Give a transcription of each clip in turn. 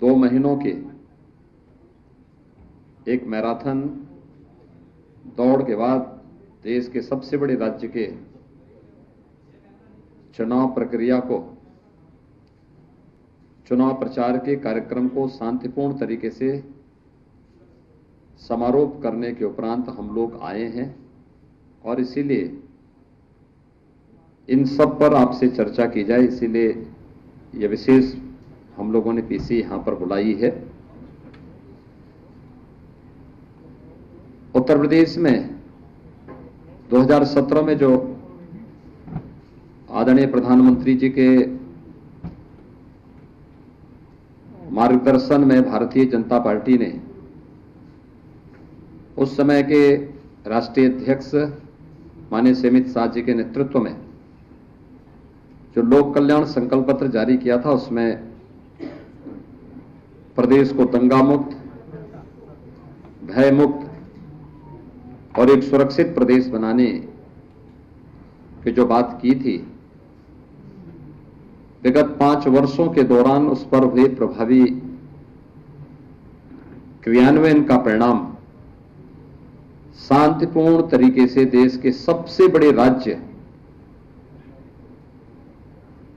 2 महीनों के एक मैराथन दौड़ के बाद देश के सबसे बड़े राज्य के चुनाव प्रक्रिया को, चुनाव प्रचार के कार्यक्रम को शांतिपूर्ण तरीके से समारोह करने के उपरांत हम लोग आए हैं और इसीलिए इन सब पर आपसे चर्चा की जाए, इसीलिए यह विशेष हम लोगों ने पीसी यहां पर बुलाई है। उत्तर प्रदेश में 2017 में जो आदरणीय प्रधानमंत्री जी के मार्गदर्शन में भारतीय जनता पार्टी ने उस समय के राष्ट्रीय अध्यक्ष माननीय अमित शाह जी के नेतृत्व में जो लोक कल्याण संकल्प पत्र जारी किया था, उसमें प्रदेश को दंगा मुक्त, भय मुक्त और एक सुरक्षित प्रदेश बनाने की जो बात की थी, विगत 5 वर्षों के दौरान उस पर हुए प्रभावी क्रियान्वयन का परिणाम शांतिपूर्ण तरीके से देश के सबसे बड़े राज्य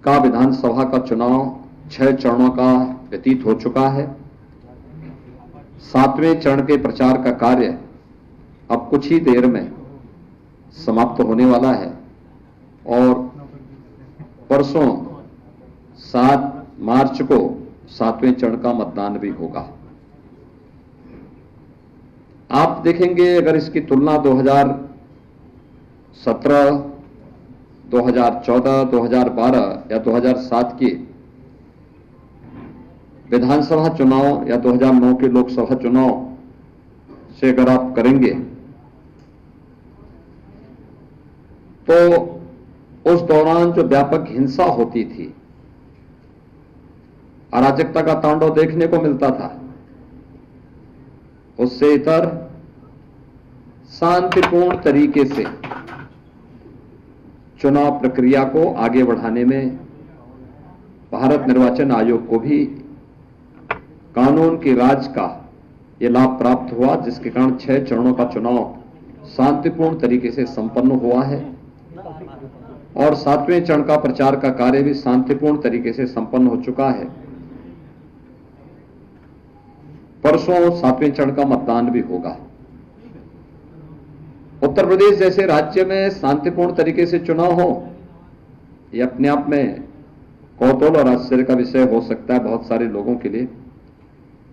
का विधानसभा का चुनाव 6 चरणों का व्यतीत हो चुका है। 7वें चरण के प्रचार का कार्य अब कुछ ही देर में समाप्त होने वाला है और परसों 7 मार्च को 7वें चरण का मतदान भी होगा। आप देखेंगे, अगर इसकी तुलना 2017, 2014, 2012 या 2007 की विधानसभा चुनाव या 2009 के लोकसभा चुनाव से अगर आप करेंगे तो उस दौरान जो व्यापक हिंसा होती थी, अराजकता का तांडव देखने को मिलता था, उससे इतर शांतिपूर्ण तरीके से चुनाव प्रक्रिया को आगे बढ़ाने में भारत निर्वाचन आयोग को भी कानून के राज का यह लाभ प्राप्त हुआ, जिसके कारण 6 चरणों का चुनाव शांतिपूर्ण तरीके से संपन्न हुआ है और 7वें चरण का प्रचार का कार्य भी शांतिपूर्ण तरीके से संपन्न हो चुका है। परसों 7वें चरण का मतदान भी होगा। उत्तर प्रदेश जैसे राज्य में शांतिपूर्ण तरीके से चुनाव हो, यह अपने आप में कौतूहल और आश्चर्य का विषय हो सकता है बहुत सारे लोगों के लिए,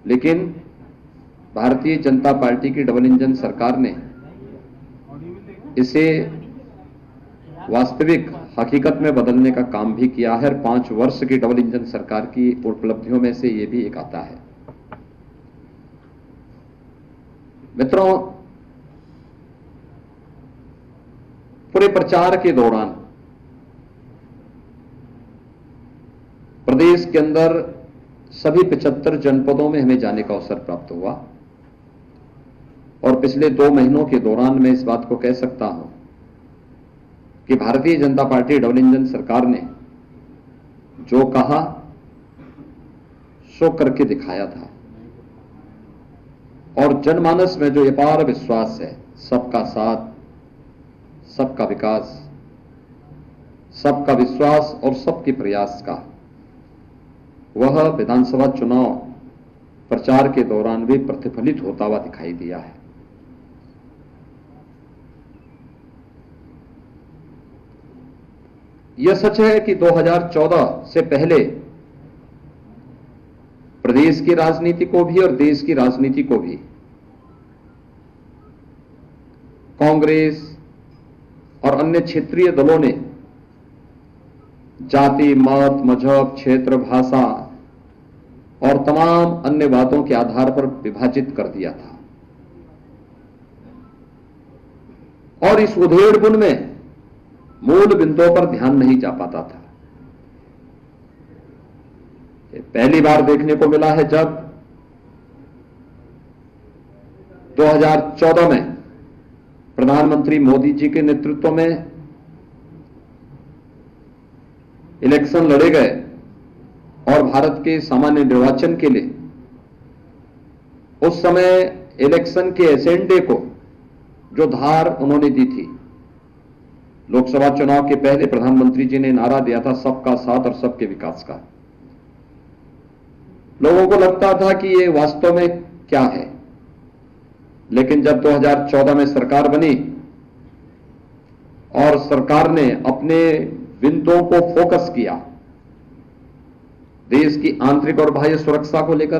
लेकिन भारतीय जनता पार्टी की डबल इंजन सरकार ने इसे वास्तविक हकीकत में बदलने का काम भी किया है और 5 वर्ष की डबल इंजन सरकार की उपलब्धियों में से यह भी एक आता है। मित्रों, पूरे प्रचार के दौरान प्रदेश के अंदर सभी 75 जनपदों में हमें जाने का अवसर प्राप्त हुआ और पिछले 2 महीनों के दौरान मैं इस बात को कह सकता हूं कि Bharatiya Janata party double engine सरकार ने जो कहा सो करके दिखाया था और जनमानस में जो अपार विश्वास है, सबका साथ, सबका विकास, सबका विश्वास और सबके प्रयास का, वह विधानसभा चुनाव प्रचार के दौरान भी प्रतिफलित होता हुआ दिखाई दिया है। यह सच है कि 2014 से पहले प्रदेश की राजनीति को भी और देश की राजनीति को भी कांग्रेस और अन्य क्षेत्रीय दलों ने जाति, मत, मजहब, क्षेत्र, भाषा और तमाम अन्य बातों के आधार पर विभाजित कर दिया था और इस उधेड़-बुन में मूल बिंदुओं पर ध्यान नहीं जा पाता था। पहली बार देखने को मिला है जब 2014 में प्रधानमंत्री मोदी जी के नेतृत्व में इलेक्शन लड़े गए और भारत के सामान्य निर्वाचन के लिए उस समय इलेक्शन के एजेंडे को जो धार उन्होंने दी थी, लोकसभा चुनाव के पहले प्रधानमंत्री जी ने नारा दिया था सबका साथ और सबके विकास का। लोगों को लगता था कि ये वास्तव में क्या है, लेकिन जब 2014 में सरकार बनी और सरकार ने अपने बिंदुओं को फोकस किया, देश की आंतरिक और बाह्य सुरक्षा को लेकर,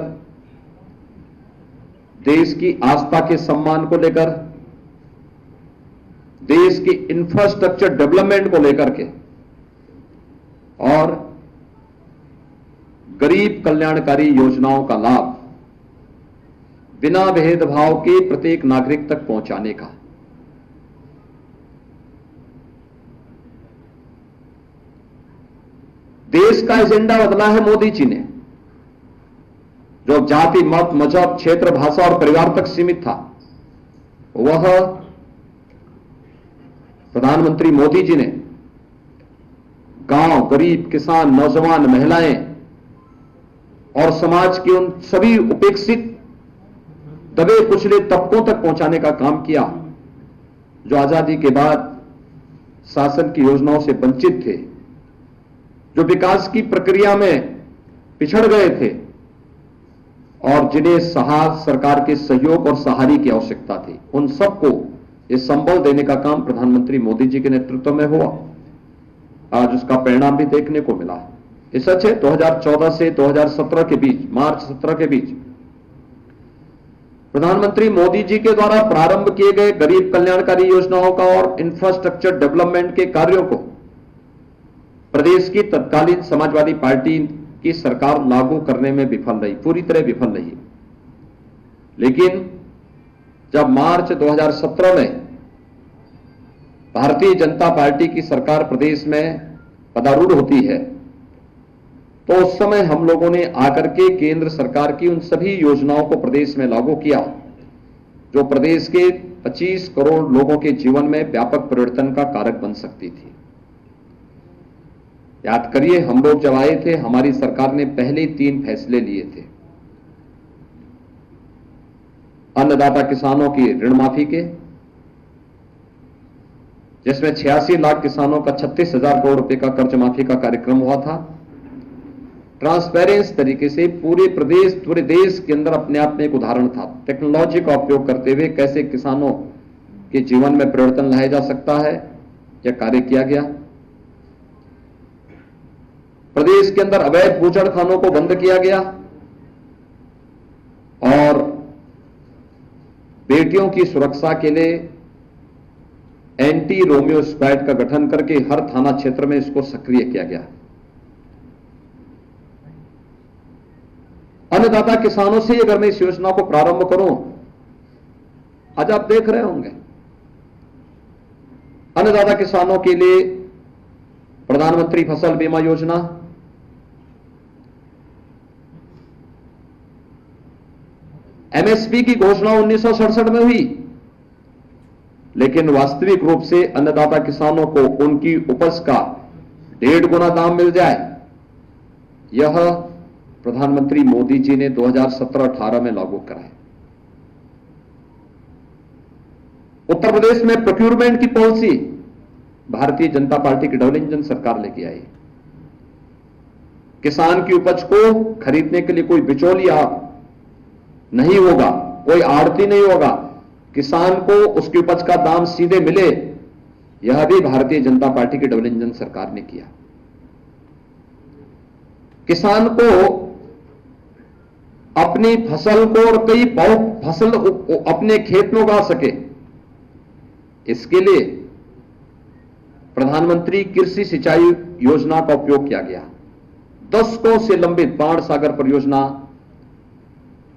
देश की आस्था के सम्मान को लेकर, देश की इंफ्रास्ट्रक्चर डेवलपमेंट को लेकर के और गरीब कल्याणकारी योजनाओं का लाभ बिना भेदभाव के प्रत्येक नागरिक तक पहुंचाने का, देश का एजेंडा बदला है मोदी जी ने। जो जाति, मत, मजहब, क्षेत्र, भाषा और परिवार तक सीमित था, वह प्रधानमंत्री मोदी जी ने गांव, गरीब, किसान, नौजवान, महिलाएं और समाज के उन सभी उपेक्षित, दबे कुचले तबकों तक पहुंचाने का काम किया जो आजादी के बाद शासन की योजनाओं से वंचित थे, जो विकास की प्रक्रिया में पिछड़ गए थे और जिन्हें सरकार के सहयोग और सहारे की आवश्यकता थी, उन सबको ये संबल देने का काम प्रधानमंत्री मोदी जी के नेतृत्व में हुआ। आज उसका परिणाम भी देखने को मिला। ये सच है, 2014 से 2017 के बीच, मार्च 17 के बीच प्रधानमंत्री मोदी जी के द्वारा प्रारंभ किए गए गरीब कल्याणकारी योजनाओं का और इंफ्रास्ट्रक्चर डेवलपमेंट के कार्यों को प्रदेश की तत्कालीन समाजवादी पार्टी की सरकार लागू करने में विफल रही, पूरी तरह विफल रही। लेकिन जब मार्च 2017 में भारतीय जनता पार्टी की सरकार प्रदेश में पदारूढ़ होती है, तो उस समय हम लोगों ने आकर के केंद्र सरकार की उन सभी योजनाओं को प्रदेश में लागू किया जो प्रदेश के 25 करोड़ लोगों के जीवन में व्यापक परिवर्तन का कारक बन सकती थी। याद करिए, हम लोग जब आए थे, हमारी सरकार ने पहले 3 फैसले लिए थे। अन्नदाता किसानों की ऋण माफी के, जिसमें 86 लाख किसानों का 36,000 करोड़ रुपए का कर्ज माफी का कार्यक्रम हुआ था। ट्रांसपेरेंस तरीके से पूरे देश के अंदर अपने आप में एक उदाहरण था। टेक्नोलॉजी का उपयोग करते हुए कैसे किसानों के जीवन में परिवर्तन लाया जा सकता है, यह कार्य किया गया। प्रदेश के अंदर अवैध बूचड़खानों को बंद किया गया और बेटियों की सुरक्षा के लिए एंटी रोमियो स्क्वाड का गठन करके हर थाना क्षेत्र में इसको सक्रिय किया गया। अन्नदाता किसानों से अगर मैं इस योजना को प्रारंभ करूं, आज आप देख रहे होंगे अन्नदाता किसानों के लिए प्रधानमंत्री फसल बीमा योजना, एमएसपी की घोषणा 1967 में हुई, लेकिन वास्तविक रूप से अन्नदाता किसानों को उनकी उपज का 1.5 गुना दाम मिल जाए, यह प्रधानमंत्री मोदी जी ने 2017-18 में लागू कराया। उत्तर प्रदेश में प्रोक्यूरमेंट की पॉलिसी भारतीय जनता पार्टी की डबल इंजन सरकार लेके आई। किसान की उपज को खरीदने के लिए कोई बिचौलिया नहीं होगा, कोई आड़ती नहीं होगा, किसान को उसकी उपज का दाम सीधे मिले, यह भी भारतीय जनता पार्टी की डबल इंजन सरकार ने किया। किसान को अपनी फसल को और कई फसल अपने खेत में उगा सके, इसके लिए प्रधानमंत्री कृषि सिंचाई योजना का उपयोग किया गया। दशकों से लंबित बाण सागर परियोजना,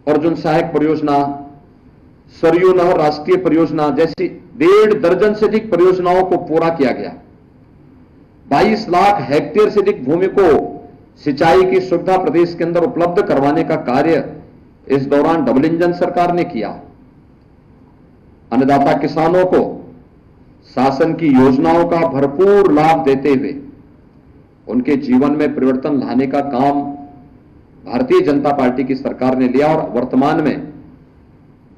अर्जुन सहायक परियोजना, सरयू नहर राष्ट्रीय परियोजना जैसी 1.5 दर्जन से अधिक परियोजनाओं को पूरा किया गया। 22 लाख हेक्टेयर से अधिक भूमि को सिंचाई की सुविधा प्रदेश के अंदर उपलब्ध करवाने का कार्य इस दौरान डबल इंजन सरकार ने किया। अन्नदाता किसानों को शासन की योजनाओं का भरपूर लाभ देते हुए उनके जीवन में परिवर्तन लाने का काम भारतीय जनता पार्टी की सरकार ने लिया और वर्तमान में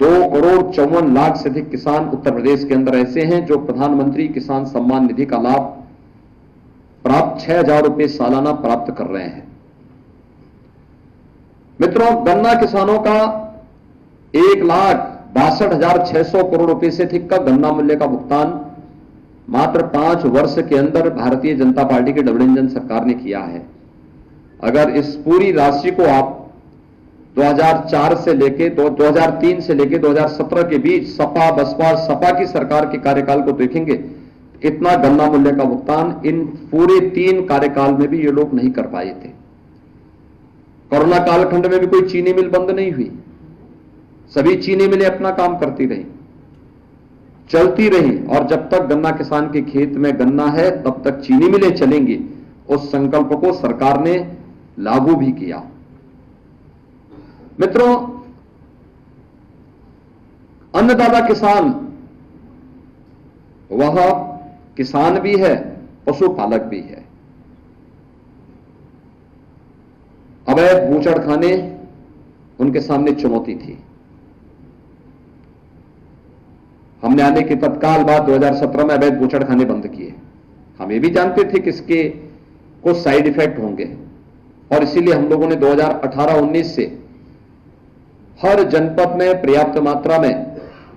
2,54,00,000 से अधिक किसान उत्तर प्रदेश के अंदर ऐसे हैं जो प्रधानमंत्री किसान सम्मान निधि का लाभ प्राप्त 6,000 रुपए सालाना प्राप्त कर रहे हैं। मित्रों, गन्ना किसानों का 1,62,600 करोड़ रुपए से अधिक का गन्ना मूल्य का भुगतान मात्र 5 वर्ष के अंदर भारतीय जनता पार्टी की डबल इंजन सरकार ने किया है। अगर इस पूरी राशि को आप 2003 से लेके 2017 के बीच सपा बसपा सपा की सरकार के कार्यकाल को देखेंगे, इतना गन्ना मूल्य का भुगतान इन पूरे 3 कार्यकाल में भी ये लोग नहीं कर पाए थे। कोरोना कालखंड में भी कोई चीनी मिल बंद नहीं हुई, सभी चीनी मिलें अपना काम करती रही, चलती रही, और जब तक गन्ना किसान के खेत में गन्ना है तब तक चीनी मिलें चलेंगी। उस संकल्प को सरकार ने लागू भी किया। मित्रों, अन्नदाता किसान वह किसान भी है, पशुपालक भी है। अवैध बूचड़खाने उनके सामने चुनौती थी। हमने आने के तत्काल बाद 2017 में अवैध बूचड़खाने बंद किए। हम ये भी जानते थे कि इसके कुछ साइड इफेक्ट होंगे, और इसीलिए हम लोगों ने 2018-19 से हर जनपद में पर्याप्त मात्रा में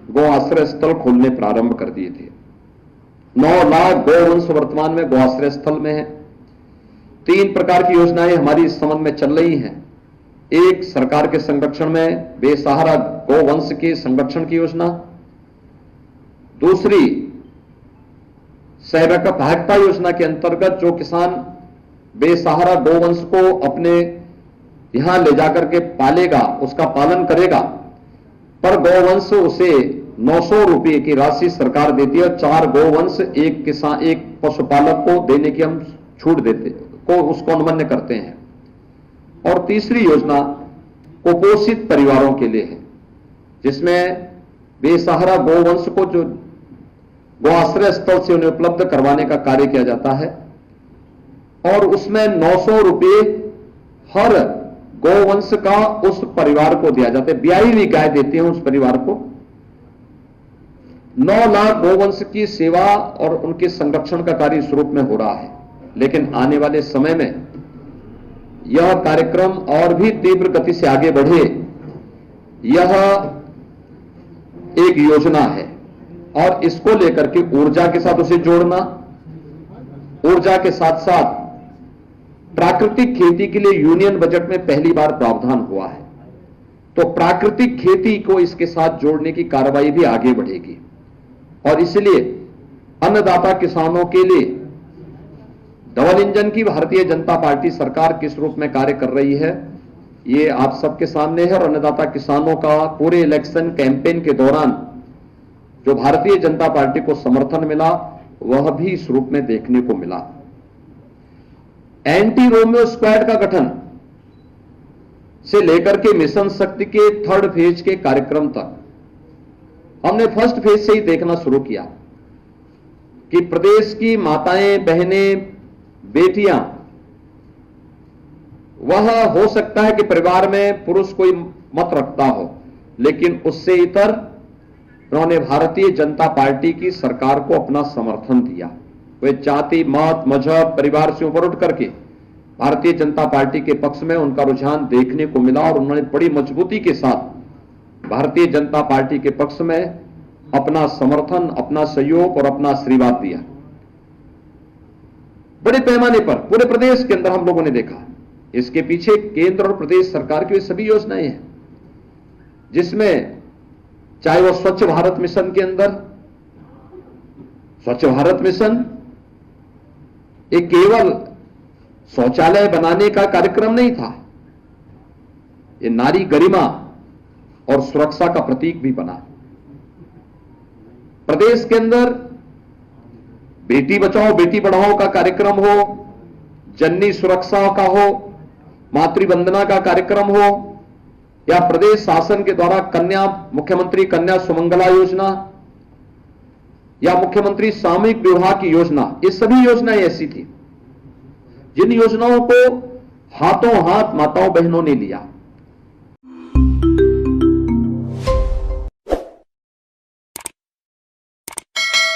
गौ आश्रय स्थल खोलने प्रारंभ कर दिए थे। 9 लाख गौवंश वर्तमान में गौ आश्रय स्थल में है। 3 प्रकार की योजनाएं हमारी इस संबंध में चल रही हैं। एक, सरकार के संरक्षण में बेसहारा गौवंश के संरक्षण की योजना। दूसरी, सहायता योजना के अंतर्गत जो किसान बेसहारा गौवंश को अपने यहां ले जाकर के पालेगा, उसका पालन करेगा, पर गौवंश उसे 900 रुपए की राशि सरकार देती है। 4 गौवंश एक पशुपालक को देने की हम छूट देते को उसको अनुमन्य करते हैं। और तीसरी योजना कुपोषित परिवारों के लिए है, जिसमें बेसहारा गौवंश को जो गौ आश्रय स्थल से उन्हें उपलब्ध करवाने का कार्य किया जाता है, और उसमें 900 रुपए हर गौवंश का उस परिवार को दिया जाता है। ब्याई हुई गाय देते हैं उस परिवार को। 9 लाख गौवंश की सेवा और उनके संरक्षण का कार्य इस रूप में हो रहा है। लेकिन आने वाले समय में यह कार्यक्रम और भी तीव्र गति से आगे बढ़े, यह एक योजना है, और इसको लेकर के ऊर्जा के साथ उसे जोड़ना, ऊर्जा के साथ साथ प्राकृतिक खेती के लिए यूनियन बजट में पहली बार प्रावधान हुआ है। तो प्राकृतिक खेती को इसके साथ जोड़ने की कार्रवाई भी आगे बढ़ेगी, और इसलिए अन्नदाता किसानों के लिए डबल इंजन की भारतीय जनता पार्टी सरकार किस रूप में कार्य कर रही है, ये आप सबके सामने है। और अन्नदाता किसानों का पूरे इलेक्शन कैंपेन के दौरान जो भारतीय जनता पार्टी को समर्थन मिला, वह भी इस रूप में देखने को मिला। एंटी रोमियो स्क्वाड का गठन से लेकर के मिशन शक्ति के 3rd फेज के कार्यक्रम तक हमने 1st फेज से ही देखना शुरू किया कि प्रदेश की माताएं, बहनें, बेटियां, वह हो सकता है कि परिवार में पुरुष कोई मत रखता हो, लेकिन उससे इतर उन्होंने भारतीय जनता पार्टी की सरकार को अपना समर्थन दिया। वे जाति, मत, मजहब, परिवार से ऊपर उठ करके भारतीय जनता पार्टी के पक्ष में उनका रुझान देखने को मिला, और उन्होंने बड़ी मजबूती के साथ भारतीय जनता पार्टी के पक्ष में अपना समर्थन, अपना सहयोग और अपना आशीर्वाद दिया। बड़े पैमाने पर पूरे प्रदेश के अंदर हम लोगों ने देखा। इसके पीछे केंद्र और प्रदेश सरकार की सभी योजनाएं हैं, जिसमें चाहे वो स्वच्छ भारत मिशन के अंदर, स्वच्छ भारत मिशन एक केवल शौचालय बनाने का कार्यक्रम नहीं था, ये नारी गरिमा और सुरक्षा का प्रतीक भी बना। प्रदेश के अंदर बेटी बचाओ बेटी पढ़ाओ का कार्यक्रम हो, जननी सुरक्षा का हो, मातृवंदना का कार्यक्रम हो, या प्रदेश शासन के द्वारा मुख्यमंत्री कन्या सुमंगला योजना या मुख्यमंत्री सामूहिक विवाह की योजना, ये सभी योजनाएं ऐसी थी जिन योजनाओं को हाथों हाथ माताओं बहनों ने लिया।